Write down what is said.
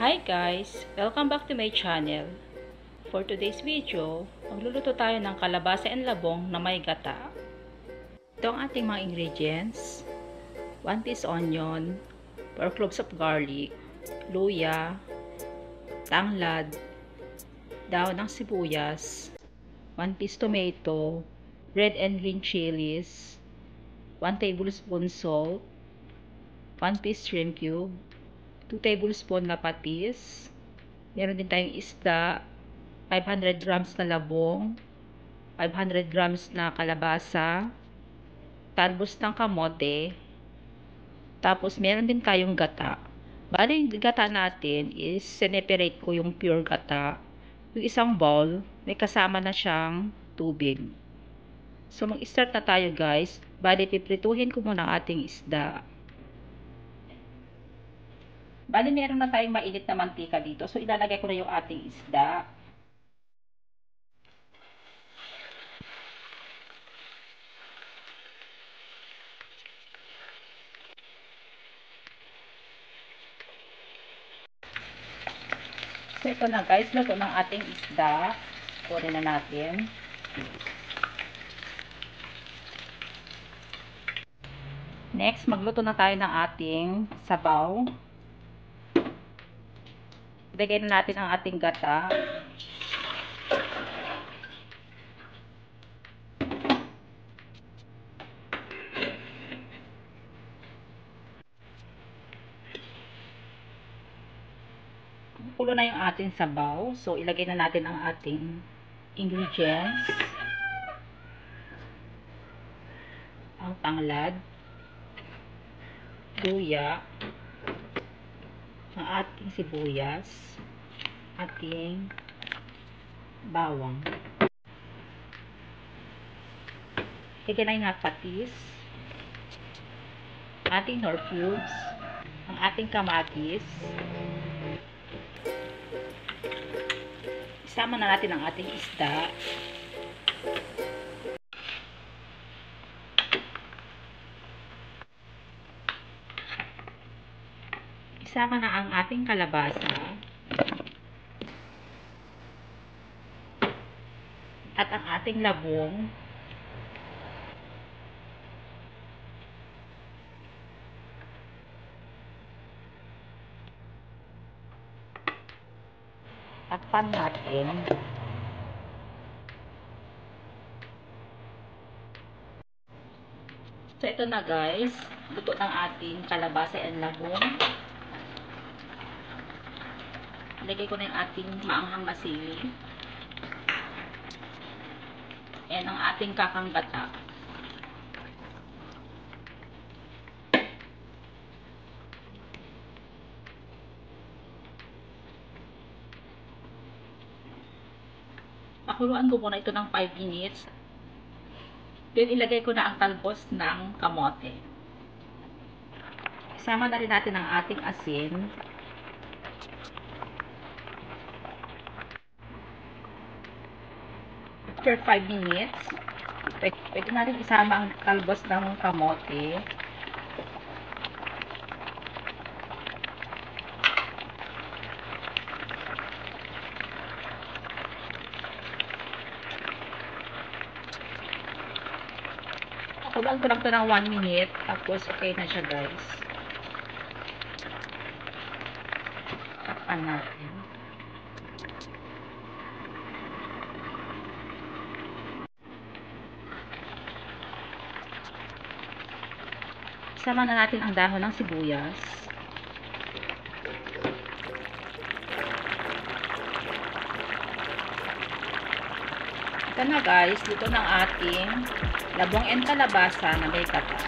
Hi guys! Welcome back to my channel. For today's video, magluluto tayo ng kalabasa and labong na may gata. Ito ang ating mga ingredients: 1 piece onion, 4 cloves of garlic, luya, tanglad, dahon ng sibuyas, 1 piece tomato, red and green chilies, 1 tablespoon salt, 1 piece shrimp cube, 2 tablespoon na patis, meron din tayong isda, 500 grams na labong, 500 grams na kalabasa, talbos ng kamote, tapos meron din tayong gata. Bali, yung gata natin is sineperate ko yung pure gata. Yung isang bowl, may kasama na siyang tubig. So, mag-start na tayo guys. Bali, piprituhin ko muna ang ating isda. Bali, meron na tayong mainit na mantika dito. So, ilalagay ko na yung ating isda. So, ito na guys. Luto ng ating isda. Kunin na natin. Next, magluto na tayo ng ating sabaw. Ilagay na natin ang ating gata. Kulo na yung ating sabaw. So, ilagay na natin ang ating ingredients. Ang tanglad, luya, ang ating sibuyas, ating bawang. Ilagay na yung patis, ating nor cubes, ang ating kamatis. Isama na natin ang ating isda. Isama na ang ating kalabasa. At ang ating labong. Takpan natin. So, ito na guys. Luto ng ating kalabasa and labong. Ilagay ko na yung ating maanghang na sili. And ang ating kakang gata. Pakuluan ko muna ito ng 5 minutes. Then, ilagay ko na ang talbos ng kamote. Isama na rin natin ang ating asin. After 5 minutes, pwede natin isama ang talbos ng kamote. Pakuluan ko lang ito ng 1 minute. Tapos, okay na siya guys. Takpan natin. Isama na natin ang dahon ng sibuyas. Ito na guys, luto ng ating labong and kalabasa na may gata.